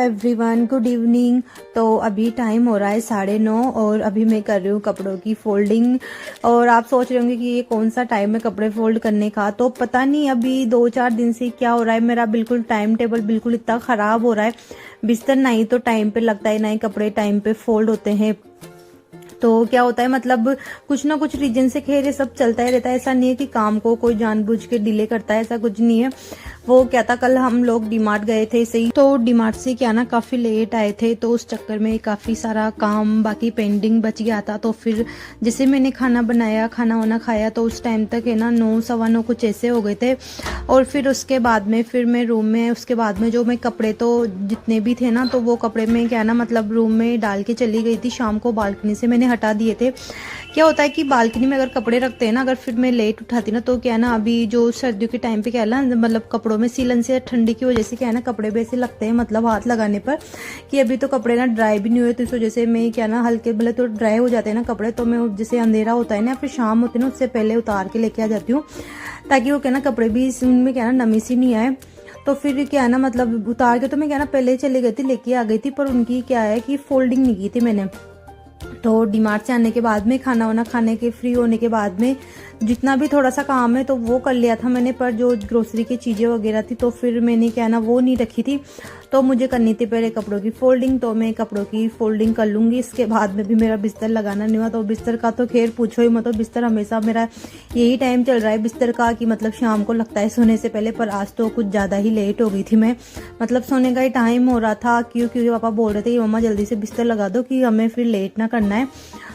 Everyone, good evening. तो अभी time हो रहा है 9:30 और अभी मैं कर रही हूँ कपड़ों की फोल्डिंग। और आप सोच रहे होंगे कि ये कौन सा टाइम है कपड़े फोल्ड करने का। तो पता नहीं अभी 2-4 दिन से क्या हो रहा है, मेरा बिल्कुल टाइम टेबल बिल्कुल इतना ख़राब हो रहा है। बिस्तर ना ही तो टाइम पे लगता है, ना ही कपड़े टाइम पे फोल्ड होते हैं। तो क्या होता है, मतलब कुछ ना कुछ रीजन से खैर ये सब चलता ही रहता है। ऐसा नहीं है कि काम को कोई जानबूझ के डिले करता है, ऐसा कुछ नहीं है। वो क्या था, कल हम लोग डीमार्ट गए थे ऐसे ही, तो डीमार्ट से क्या ना काफ़ी लेट आए थे, तो उस चक्कर में काफ़ी सारा काम बाकी पेंडिंग बच गया था। तो फिर जैसे मैंने खाना बनाया, खाना वाना खाया, तो उस टाइम तक है ना 9 सवा 9 कुछ ऐसे हो गए थे। और फिर उसके बाद में फिर मैं रूम में, उसके बाद में जो मैं कपड़े तो जितने भी थे ना, तो वो कपड़े में क्या ना मतलब रूम में डाल के चली गई थी। शाम को बालकनी से मैंने हटा दिए थे। क्या होता है कि बालकनी में अगर कपड़े रखते हैं ना, अगर फिर मैं लेट उठाती ना, तो क्या है ना अभी जो सर्दियों के टाइम पे क्या है ना, मतलब कपड़ों में सीलन से ठंडी की वजह से क्या है ना कपड़े भी ऐसे लगते हैं, मतलब हाथ लगाने पर कि अभी तो कपड़े ना ड्राई भी नहीं हुए। तो इस वजह से मैं क्या ना हल्के भले तो ड्राई हो जाते हैं ना कपड़े, तो मैं जैसे अंधेरा होता है ना फिर शाम होती है ना, उससे पहले उतार के लेके आ जाती हूँ, ताकि वो क्या ना कपड़े भी उनमें क्या ना नमी सी नहीं आए। तो फिर क्या है ना मतलब उतार के तो मैं क्या ना पहले चली गई थी, लेके आ गई थी, पर उनकी क्या है कि फोल्डिंग नहीं की थी मैंने। तो डीमार्ट से आने के बाद में, खाना वाना खाने के फ्री होने के बाद में जितना भी थोड़ा सा काम है तो वो कर लिया था मैंने, पर जो ग्रोसरी की चीज़ें वगैरह थी तो फिर मैंने क्या ना वो नहीं रखी थी। तो मुझे करनी थी पहले कपड़ों की फोल्डिंग, तो मैं कपड़ों की फोल्डिंग कर लूँगी। इसके बाद में भी मेरा बिस्तर लगाना नहीं हुआ। तो बिस्तर का तो खैर पूछो ही मत, तो बिस्तर हमेशा मेरा यही टाइम चल रहा है बिस्तर का कि मतलब शाम को लगता है सोने से पहले, पर आज तो कुछ ज़्यादा ही लेट हो गई थी मैं, मतलब सोने का ही टाइम हो रहा था। क्योंकि पापा बोल रहे थे कि मम्मा जल्दी से बिस्तर लगा दो कि हमें फिर लेट ना करना है।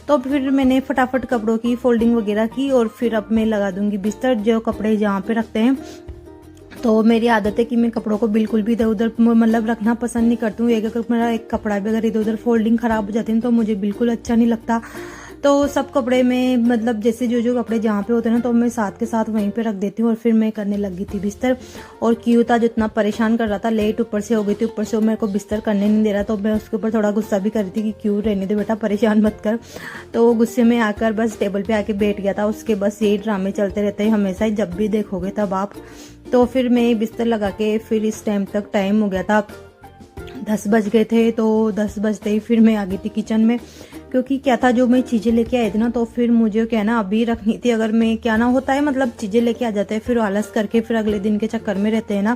तो फिर मैंने फटाफट कपड़ों की फोल्डिंग वगैरह की और फिर अब मैं लगा दूंगी बिस्तर, जो कपड़े जहाँ पे रखते हैं। तो मेरी आदत है कि मैं कपड़ों को बिल्कुल भी इधर उधर मतलब रखना पसंद नहीं करती हूँ। अगर मेरा एक कपड़ा भी अगर इधर उधर फोल्डिंग खराब हो जाती है तो मुझे बिल्कुल अच्छा नहीं लगता। तो सब कपड़े में मतलब जैसे जो जो कपड़े जहाँ पे होते हैं ना, तो मैं साथ के साथ वहीं पे रख देती हूँ। और फिर मैं करने लगी थी बिस्तर। और क्यों था जो इतना परेशान कर रहा था, लेट ऊपर से हो गई थी, ऊपर से वो मेरे को बिस्तर करने नहीं दे रहा। तो मैं उसके ऊपर थोड़ा गुस्सा भी कर रही थी कि क्यों रहने दे बेटा, परेशान मत कर। तो वो गुस्से में आकर बस टेबल पे आके बैठ गया था। उसके बस यही ड्रामे चलते रहते हैं हमेशा ही, जब भी देखोगे तब आप। तो फिर मैं बिस्तर लगा के फिर इस टाइम तक टाइम हो गया था, 10 बज गए थे। तो 10 बजते ही फिर मैं आ गई थी किचन में, क्योंकि क्या था जो मैं चीज़ें लेके आई थी ना, तो फिर मुझे क्या ना अभी रखनी थी। अगर मैं क्या ना होता है मतलब चीज़ें लेके आ जाते हैं फिर आलस करके फिर अगले दिन के चक्कर में रहते हैं ना,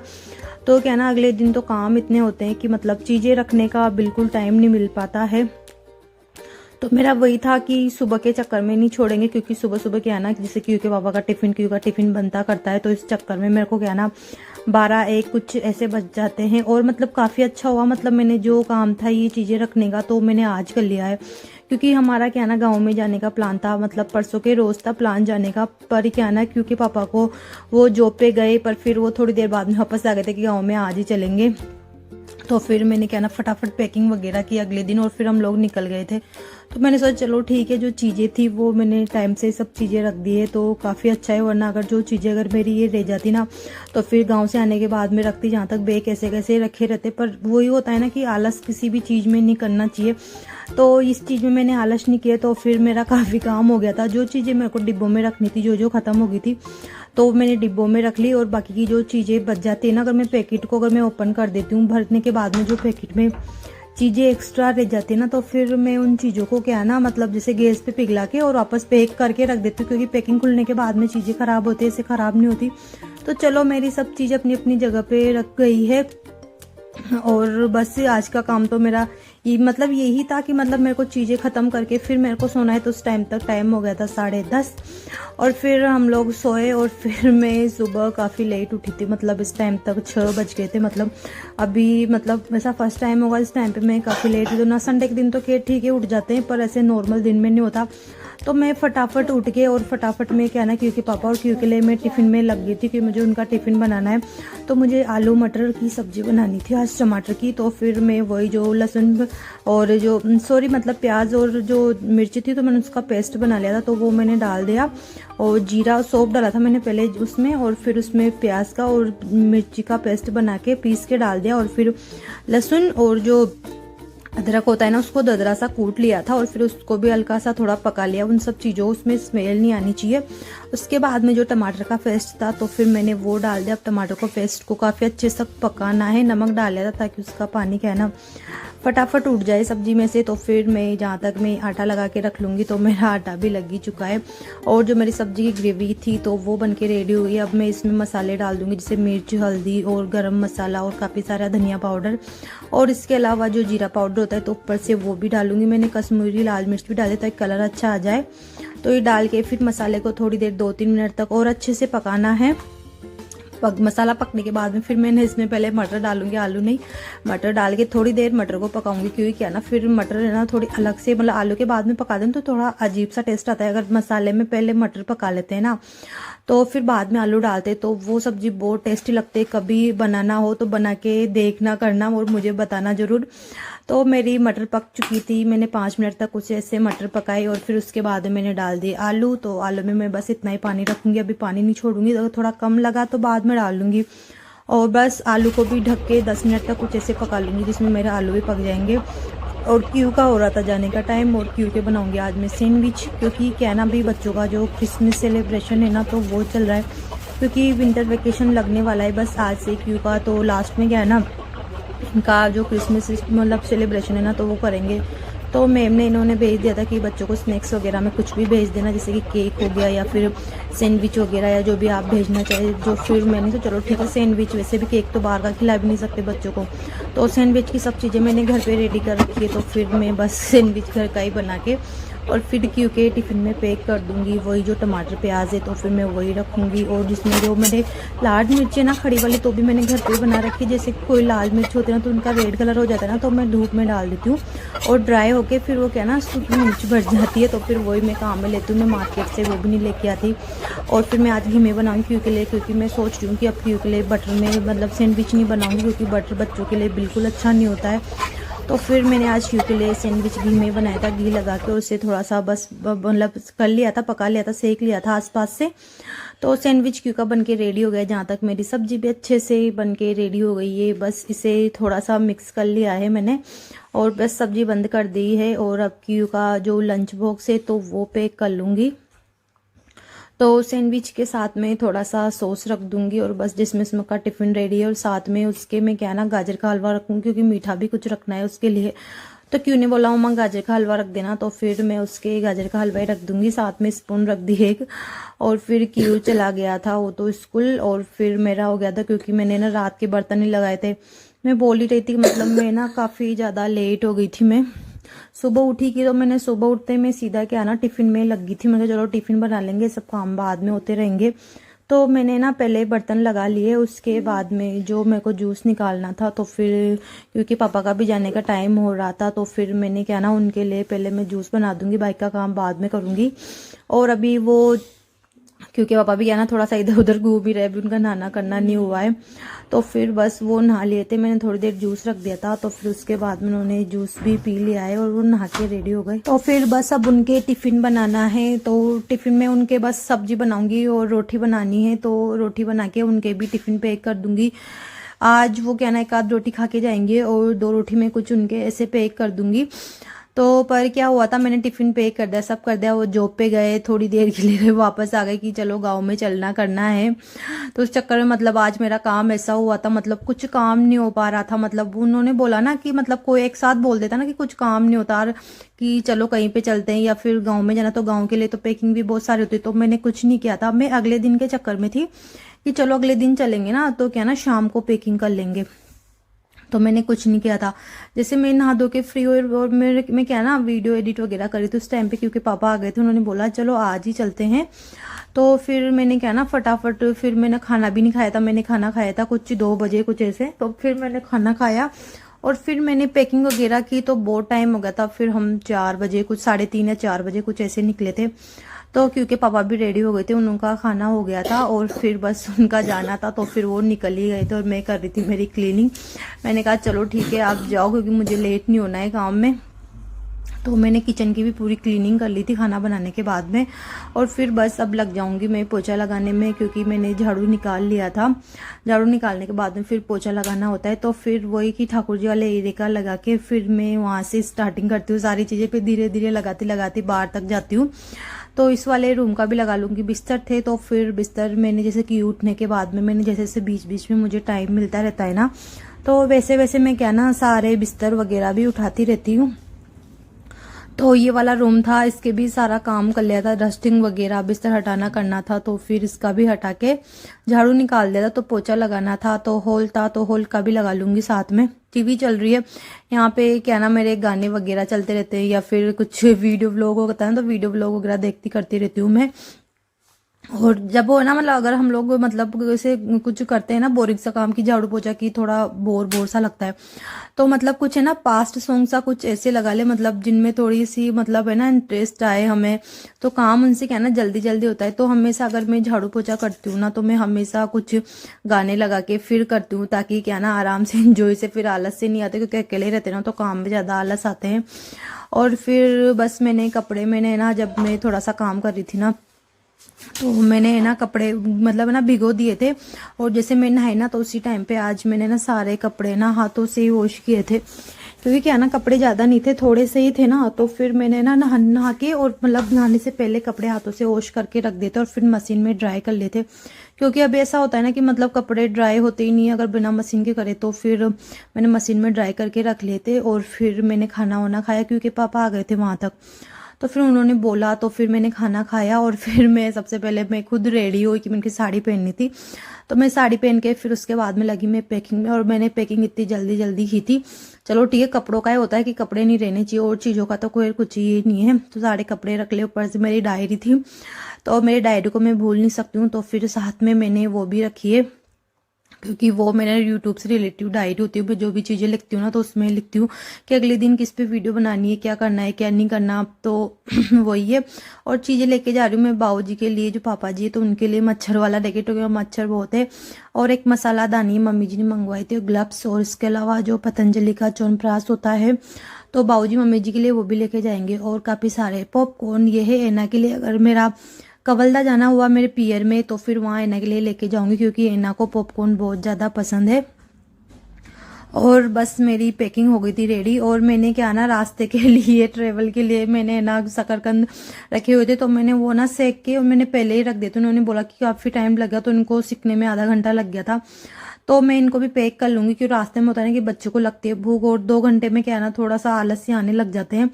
तो क्या ना अगले दिन तो काम इतने होते हैं कि मतलब चीज़ें रखने का बिल्कुल टाइम नहीं मिल पाता है। तो मेरा वही था कि सुबह के चक्कर में नहीं छोड़ेंगे, क्योंकि सुबह सुबह क्या है ना जैसे क्यू के पापा का टिफिन बनता करता है, तो इस चक्कर में मेरे को क्या ना 12-1 कुछ ऐसे बच जाते हैं। और मतलब काफ़ी अच्छा हुआ, मतलब मैंने जो काम था ये चीज़ें रखने का तो मैंने आज कर लिया है। क्योंकि हमारा क्या ना गाँव में जाने का प्लान था, मतलब परसों के रोज़ था प्लान जाने का, पर क्या ना क्योंकि पापा को वो जॉब पे गए, पर फिर वो थोड़ी देर बाद में वापस आ गए थे कि गाँव में आज ही चलेंगे। तो फिर मैंने क्या ना फटाफट पैकिंग वगैरह की अगले दिन, और फिर हम लोग निकल गए थे। तो मैंने सोचा चलो ठीक है, जो चीज़ें थी वो मैंने टाइम से सब चीज़ें रख दी है तो काफ़ी अच्छा है। वरना अगर जो चीज़ें अगर मेरी ये रह जाती ना, तो फिर गांव से आने के बाद में रखती जहाँ तक बे कैसे कैसे रखे रहते। पर वही होता है ना कि आलस किसी भी चीज़ में नहीं करना चाहिए। तो इस चीज़ में मैंने आलस नहीं किया, तो फिर मेरा काफ़ी काम हो गया था। जो चीज़ें मेरे को डिब्बों में रखनी थी, जो जो ख़त्म हो गई थी, तो मैंने डिब्बों में रख ली। और बाकी की जो चीज़ें बच जाती है ना, अगर मैं पैकेट को अगर मैं ओपन कर देती हूँ भरने के बाद में, जो पैकेट में चीज़ें एक्स्ट्रा रह जाती है ना, तो फिर मैं उन चीज़ों को क्या है ना मतलब जैसे गैस पे पिघला के और वापस पैक करके रख देती हूँ। क्योंकि पैकिंग खुलने के बाद में चीज़ें ख़राब होती है, ऐसे ख़राब नहीं होती। तो चलो मेरी सब चीज़ अपनी अपनी जगह पे रख गई है। और बस आज का काम तो मेरा ये मतलब यही था कि मतलब मेरे को चीज़ें ख़त्म करके फिर मेरे को सोना है। तो उस टाइम तक टाइम हो गया था 10:30, और फिर हम लोग सोए। और फिर मैं सुबह काफ़ी लेट उठी थी, मतलब इस टाइम तक 6 बज गए थे। मतलब अभी मतलब ऐसा फर्स्ट टाइम होगा इस टाइम पे मैं काफ़ी लेट हुई। तो ना संडे के दिन तो क्या ठीक है उठ जाते हैं, पर ऐसे नॉर्मल दिन में नहीं होता। तो मैं फटाफट उठ के और फटाफट में क्या ना क्योंकि पापा और क्यों के लिए मैं टिफ़िन में लग गई थी कि मुझे उनका टिफ़िन बनाना है। तो मुझे आलू मटर की सब्ज़ी बनानी थी आज, टमाटर की। तो फिर मैं वही जो लहसुन और जो मतलब प्याज और जो मिर्ची थी, तो मैंने उसका पेस्ट बना लिया था, तो वो मैंने डाल दिया। और जीरा सौंफ डाला था मैंने पहले उसमें, और फिर उसमें प्याज का और मिर्ची का पेस्ट बना के पीस के डाल दिया। और फिर लहसुन और जो अदरक होता है ना, उसको दरदरा सा कूट लिया था और फिर उसको भी हल्का सा थोड़ा पका लिया। उन सब चीज़ों उसमें स्मेल नहीं आनी चाहिए। उसके बाद में जो टमाटर का पेस्ट था तो फिर मैंने वो डाल दिया। अब टमाटर को पेस्ट को काफ़ी अच्छे से पकाना है। नमक डाल लिया था ताकि उसका पानी क्या है ना फटाफट उठ जाए सब्जी में से। तो फिर मैं जहाँ तक मैं आटा लगा के रख लूँगी, तो मेरा आटा भी लग ही चुका है। और जो मेरी सब्जी की ग्रेवी थी तो वो बन के रेडी हो गई। अब मैं इसमें मसाले डाल दूँगी, जैसे मिर्च, हल्दी और गरम मसाला और काफ़ी सारा धनिया पाउडर, और इसके अलावा जो जीरा पाउडर होता है तो ऊपर से वो भी डालूंगी। मैंने कश्मीरी लाल मिर्च भी डाली ताकि कलर अच्छा आ जाए। तो ये डाल के फिर मसाले को थोड़ी देर 2-3 मिनट तक और अच्छे से पकाना है। मसाला पकने के बाद में फिर मैंने इसमें पहले मटर डालूंगी, आलू नहीं, मटर डाल के थोड़ी देर मटर को पकाऊंगी। क्योंकि क्या ना फिर मटर है ना थोड़ी अलग से, मतलब आलू के बाद में पका दें तो थोड़ा अजीब सा टेस्ट आता है। अगर मसाले में पहले मटर पका लेते हैं ना तो फिर बाद में आलू डालते तो वो सब्जी बहुत टेस्टी लगती है। कभी बनाना हो तो बना के देखना करना और मुझे बताना ज़रूर। तो मेरी मटर पक चुकी थी। मैंने 5 मिनट तक उसे ऐसे मटर पकाई और फिर उसके बाद मैंने डाल दिए आलू। तो आलू में मैं बस इतना ही पानी रखूँगी, अभी पानी नहीं छोड़ूंगी। अगर थोड़ा कम लगा तो बाद में डाल लूँगी। और बस आलू को भी ढक के 10 मिनट तक कुछ ऐसे पका लूँगी जिसमें मेरे आलू भी पक जाएंगे। और क्यू का हो रहा था जाने का टाइम, और क्यू के बनाऊंगी आज मैं सैंडविच। क्योंकि क्या ना भी बच्चों का जो क्रिसमस सेलिब्रेशन है ना तो वो चल रहा है। क्योंकि विंटर वेकेशन लगने वाला है बस आज से क्यू का। तो लास्ट में क्या है ना इनका जो क्रिसमस मतलब सेलिब्रेशन है ना तो वो करेंगे। तो मैम ने इन्होंने भेज दिया था कि बच्चों को स्नैक्स वगैरह में कुछ भी भेज देना, जैसे कि केक हो गया या फिर सैंडविच वगैरह या जो भी आप भेजना चाहिए। जो फिर मैंने तो चलो ठीक है सैंडविच, वैसे भी केक तो बाहर का खिला भी नहीं सकते बच्चों को। तो सैंडविच की सब चीज़ें मैंने घर पे रेडी कर रखी है। तो फिर मैं बस सैंडविच घर का ही बना के और फिर क्यू के टिफ़िन में पैक कर दूंगी। वही जो टमाटर प्याज है तो फिर मैं वही रखूँगी। और जिसमें जो मेरे लाल मिर्च है ना खड़ी वाली तो भी मैंने घर पे बना रखी है। जैसे कोई लाल मिर्च होती है ना तो उनका रेड कलर हो जाता है ना तो मैं धूप में डाल देती हूँ और ड्राई होके फिर वो क्या ना सूखी मिर्च बढ़ जाती है। तो फिर वही मैं काम में लेती हूँ। मैं मार्केट से वो भी नहीं लेके आती। और फिर मैं आज घी में बनाऊँगी क्यू के लिए, क्योंकि मैं सोच रही हूँ कि अब क्यू के लिए बटर में मतलब सैंडविच नहीं बनाऊँगी, क्योंकि बटर बच्चों के लिए बिल्कुल अच्छा नहीं होता है। तो फिर मैंने आज क्यू के लिए सैंडविच घी में बनाया था, घी लगा के उसे थोड़ा सा बस मतलब कर लिया था, पका लिया था, सेक लिया था आसपास से। तो सैंडविच क्यू का बन के रेडी हो गया। जहाँ तक मेरी सब्जी भी अच्छे से बन के रेडी हो गई है, बस इसे थोड़ा सा मिक्स कर लिया है मैंने और बस सब्जी बंद कर दी है। और अब क्यू का जो लंच बॉक्स है तो वो पैक कर लूँगी। तो सैंडविच के साथ में थोड़ा सा सॉस रख दूंगी और बस जिसमें का टिफ़िन रेडी है। और साथ में उसके मैं क्या ना गाजर का हलवा रखूँगी, क्योंकि मीठा भी कुछ रखना है उसके लिए। तो क्यों नहीं बोला मम्मा गाजर का हलवा रख देना, तो फिर मैं उसके गाजर का हलवा ही रख दूंगी। साथ में स्पून रख दी एक। और फिर क्यू चला गया था वो तो स्कूल, और फिर मेरा हो गया था क्योंकि मैंने ना रात के बर्तन ही लगाए थे। मैं बोल ही रही थी, मतलब मैं ना काफ़ी ज़्यादा लेट हो गई थी। मैं सुबह उठी की तो मैंने सुबह उठते मैं सीधा क्या ना टिफ़िन में लग गई थी। मैंने चलो टिफ़िन बना लेंगे, सब काम बाद में होते रहेंगे। तो मैंने ना पहले बर्तन लगा लिए, उसके बाद में जो मेरे को जूस निकालना था तो फिर क्योंकि पापा का भी जाने का टाइम हो रहा था तो फिर मैंने क्या ना उनके लिए पहले मैं जूस बना दूंगी, बाइक का काम बाद में करूँगी। और अभी वो क्योंकि पापा भी क्या ना थोड़ा सा इधर उधर घूम ही रहे, अभी उनका नहाना करना नहीं हुआ है। तो फिर बस वो नहा लिए थे, मैंने थोड़ी देर जूस रख दिया था। तो फिर उसके बाद में उन्होंने जूस भी पी लिया है और वो नहा के रेडी हो गए। तो फिर बस अब उनके टिफ़िन बनाना है। तो टिफ़िन में उनके बस सब्जी बनाऊंगी और रोटी बनानी है। तो रोटी बना के उनके भी टिफ़िन पैक कर दूंगी। आज वो क्या ना एक आध रोटी खा के जाएंगे और 2 रोटी में कुछ उनके ऐसे पैक कर दूंगी। तो पर क्या हुआ था, मैंने टिफ़िन पैक कर दिया, सब कर दिया। वो जॉब पे गए, थोड़ी देर के लिए वापस आ गए कि चलो गांव में चलना करना है। तो उस चक्कर में मतलब आज मेरा काम ऐसा हुआ था, मतलब कुछ काम नहीं हो पा रहा था। मतलब उन्होंने बोला ना कि मतलब कोई एक साथ बोल देता ना कि कुछ काम नहीं होता और कि चलो कहीं पे चलते हैं या फिर गाँव में जाना, तो गाँव के लिए तो पैकिंग भी बहुत सारी होती। तो मैंने कुछ नहीं किया था। मैं अगले दिन के चक्कर में थी कि चलो अगले दिन चलेंगे ना तो क्या ना शाम को पैकिंग कर लेंगे। तो मैंने कुछ नहीं किया था। जैसे मैं नहा धो के फ्री हुई और मैं क्या ना वीडियो एडिट वगैरह करी थी उस टाइम पे, क्योंकि पापा आ गए थे, उन्होंने बोला चलो आज ही चलते हैं। तो फिर मैंने क्या ना फटाफट फिर मैंने खाना भी नहीं खाया था। मैंने खाना खाया था कुछ 2 बजे कुछ ऐसे। तो फिर मैंने खाना खाया और फिर मैंने पैकिंग वगैरह की तो बहुत टाइम हो गया था। फिर हम 4 बजे कुछ 3:30 या 4 बजे कुछ ऐसे निकले थे। तो क्योंकि पापा भी रेडी हो गए थे, उनका खाना हो गया था और फिर बस उनका जाना था तो फिर वो निकल ही गए थे और मैं कर रही थी मेरी क्लीनिंग। मैंने कहा चलो ठीक है आप जाओ, क्योंकि मुझे लेट नहीं होना है काम में। तो मैंने किचन की भी पूरी क्लीनिंग कर ली थी खाना बनाने के बाद में। और फिर बस अब लग जाऊंगी मैं पोछा लगाने में, क्योंकि मैंने झाड़ू निकाल लिया था। झाड़ू निकालने के बाद में फिर पोछा लगाना होता है, तो फिर वही कि ठाकुर जी वाले एरिया का लगा के फिर मैं वहाँ से स्टार्टिंग करती हूँ सारी चीज़ें, फिर धीरे धीरे लगाती लगाती बाहर तक जाती हूँ। तो इस वाले रूम का भी लगा लूँगी। बिस्तर थे तो फिर बिस्तर मैंने जैसे कि उठने के बाद में मैंने जैसे बीच बीच में मुझे टाइम मिलता रहता है ना, तो वैसे वैसे मैं क्या ना सारे बिस्तर वगैरह भी उठाती रहती हूँ। तो ये वाला रूम था, इसके भी सारा काम कर लिया था, डस्टिंग वगैरह बिस्तर हटाना करना था, तो फिर इसका भी हटा के झाड़ू निकाल दिया था। तो पोछा लगाना था, तो हॉल था तो हॉल का भी लगा लूंगी साथ में। टीवी चल रही है यहाँ पे, क्या ना मेरे गाने वगैरह चलते रहते हैं, या फिर कुछ वीडियो व्लॉग होता है तो वीडियो व्लॉग वगैरह देखती करती रहती हूँ मैं। और जब वो ना मतलब अगर हम लोग मतलब ऐसे कुछ करते हैं ना बोरिंग सा काम की झाड़ू पोछा की, थोड़ा बोर बोर सा लगता है, तो मतलब कुछ है ना पास्ट सॉन्ग सा कुछ ऐसे लगा ले, मतलब जिनमें थोड़ी सी मतलब है ना इंटरेस्ट आए हमें, तो काम उनसे क्या ना जल्दी जल्दी होता है। तो हमेशा अगर मैं झाड़ू पोछा करती हूँ ना, तो मैं हमेशा कुछ गाने लगा के फिर करती हूँ, ताकि क्या ना आराम से इंजॉय से, फिर आलस से नहीं आते, क्योंकि अकेले रहते ना तो काम में ज़्यादा आलस आते हैं। और फिर बस मैंने ना जब मैं थोड़ा सा काम कर रही थी ना, तो मैंने ना कपड़े मतलब ना भिगो दिए थे, और जैसे मैं नहाई ना तो उसी टाइम पे आज मैंने ना सारे कपड़े ना हाथों से ही वॉश किए थे, क्योंकि क्या ना कपड़े ज़्यादा नहीं थे, थोड़े से ही थे ना। तो फिर मैंने ना नहा के और मतलब नहाने से पहले कपड़े हाथों से वॉश करके रख देते और फिर मशीन में ड्राई कर लेते, क्योंकि अब ऐसा होता है ना कि मतलब कपड़े ड्राई होते ही नहीं अगर बिना मशीन के करे। तो फिर मैंने मशीन में ड्राई करके रख लेते, और फिर मैंने खाना वाना खाया, क्योंकि पापा आ गए थे वहाँ तक, तो फिर उन्होंने बोला, तो फिर मैंने खाना खाया। और फिर मैं सबसे पहले मैं खुद रेडी हुई कि मैंने साड़ी पहननी थी, तो मैं साड़ी पहन के फिर उसके बाद में लगी मैं पैकिंग में। और मैंने पैकिंग इतनी जल्दी जल्दी की थी, चलो ठीक है, कपड़ों का ही होता है कि कपड़े नहीं रहने चाहिए, और चीज़ों का तो कोई कुछ ही नहीं है। तो सारे कपड़े रख ले, ऊपर से मेरी डायरी थी, तो मेरी डायरी को मैं भूल नहीं सकती हूँ, तो फिर साथ में मैंने वो भी रखी है, क्योंकि वो मेरा यूट्यूब से रिलेटिव डायरी होती है। मैं जो भी चीज़ें लिखती हूँ ना, तो उसमें लिखती हूँ कि अगले दिन किस पे वीडियो बनानी है, क्या करना है क्या नहीं करना, तो वही है। और चीज़ें लेके जा रही हूँ मैं बाबू जी के लिए, जो पापा जी है, तो उनके लिए मच्छर वाला रैकेट, क्योंकि मच्छर बहुत है। और एक मसाला दानी मम्मी जी ने मंगवाई थी, ग्लव्स, और इसके अलावा जो पतंजलि का च्यवनप्राश होता है, तो बाबू जी मम्मी जी के लिए वो भी लेके जाएंगे। और काफ़ी सारे पॉपकॉर्न, ये है एना के लिए, अगर मेरा कवलदा जाना हुआ मेरे पियर में तो फिर वहाँ एना के लिए लेके जाऊंगी, क्योंकि एना को पॉपकॉर्न बहुत ज़्यादा पसंद है। और बस मेरी पैकिंग हो गई थी रेडी, और मैंने क्या ना रास्ते के लिए ट्रेवल के लिए मैंने ना शकरकंद रखे हुए थे, तो मैंने वो ना सेक के और मैंने पहले ही रख दिए थे। उन्होंने बोला कि काफ़ी टाइम लगा, तो उनको सीखने में आधा घंटा लग गया था, तो मैं इनको भी पैक कर लूँगी, क्योंकि रास्ते में होता है ना कि बच्चों को लगती है भूख, और 2 घंटे में क्या ना थोड़ा सा आलस से आने लग जाते हैं।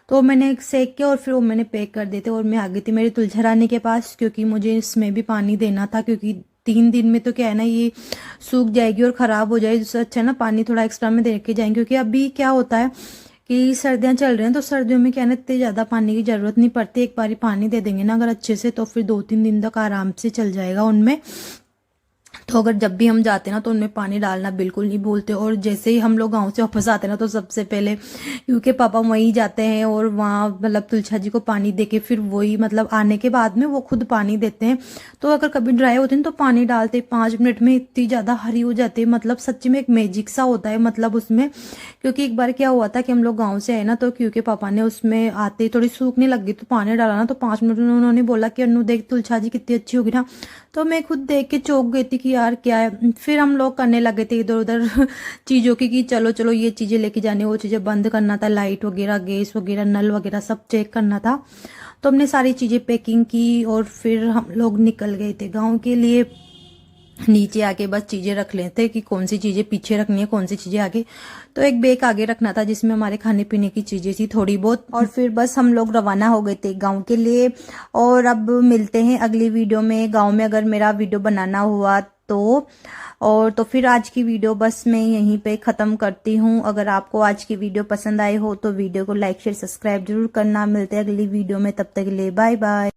तो मैंने सेक के और फिर वो मैंने पैक कर देते, और मैं आ गई थी मेरी तुलझा रानी के पास, क्योंकि मुझे इसमें भी पानी देना था, क्योंकि 3 दिन में तो क्या है ना ये सूख जाएगी और ख़राब हो जाएगी। उससे अच्छा ना पानी थोड़ा एक्स्ट्रा में दे के जाएंगे, क्योंकि अभी क्या होता है कि सर्दियाँ चल रही हैं, तो सर्दियों में क्या ना इतनी ज़्यादा पानी की ज़रूरत नहीं पड़ती। एक बारी पानी दे देंगे ना अगर अच्छे से, तो फिर 2-3 दिन तक आराम से चल जाएगा उनमें। तो अगर जब भी हम जाते हैं ना, तो उनमें पानी डालना बिल्कुल नहीं भूलते। और जैसे ही हम लोग गांव से वापस आते हैं ना, तो सबसे पहले क्योंकि पापा वहीं जाते हैं और वहाँ मतलब तुलसा जी को पानी देके फिर वही मतलब आने के बाद में वो खुद पानी देते हैं। तो अगर कभी ड्राई होते हैं तो पानी डालते 5 मिनट में इतनी ज़्यादा हरी हो जाती है, मतलब सच्ची में एक मैजिक सा होता है मतलब उसमें। क्योंकि एक बार क्या हुआ था कि हम लोग गाँव से आए ना, तो क्योंकि पापा ने उसमें आते ही थोड़ी सूखने लग गई, तो पानी डाला ना, तो 5 मिनट में उन्होंने बोला कि अन्नू देख तुलसा जी कितनी अच्छी होगी ना। तो मैं खुद देख के चौंक गई थी कि यार क्या है। फिर हम लोग करने लगे थे इधर उधर चीज़ों की, कि चलो चलो ये चीज़ें लेके जानी, वो चीज़ें बंद करना था, लाइट वगैरह गैस वगैरह नल वगैरह सब चेक करना था। तो हमने सारी चीज़ें पैकिंग की और फिर हम लोग निकल गए थे गाँव के लिए। नीचे आके बस चीज़ें रख लेते कि कौन सी चीज़ें पीछे रखनी है, कौन सी चीज़ें आगे। तो एक बैग आगे रखना था जिसमें हमारे खाने पीने की चीज़ें थी थोड़ी बहुत। और फिर बस हम लोग रवाना हो गए थे गांव के लिए। और अब मिलते हैं अगली वीडियो में, गांव में अगर मेरा वीडियो बनाना हुआ तो। और तो फिर आज की वीडियो बस मैं यहीं पे ख़त्म करती हूँ। अगर आपको आज की वीडियो पसंद आई हो तो वीडियो को लाइक शेयर सब्सक्राइब जरूर करना। मिलते हैं अगली वीडियो में, तब तक के लिए बाय बाय।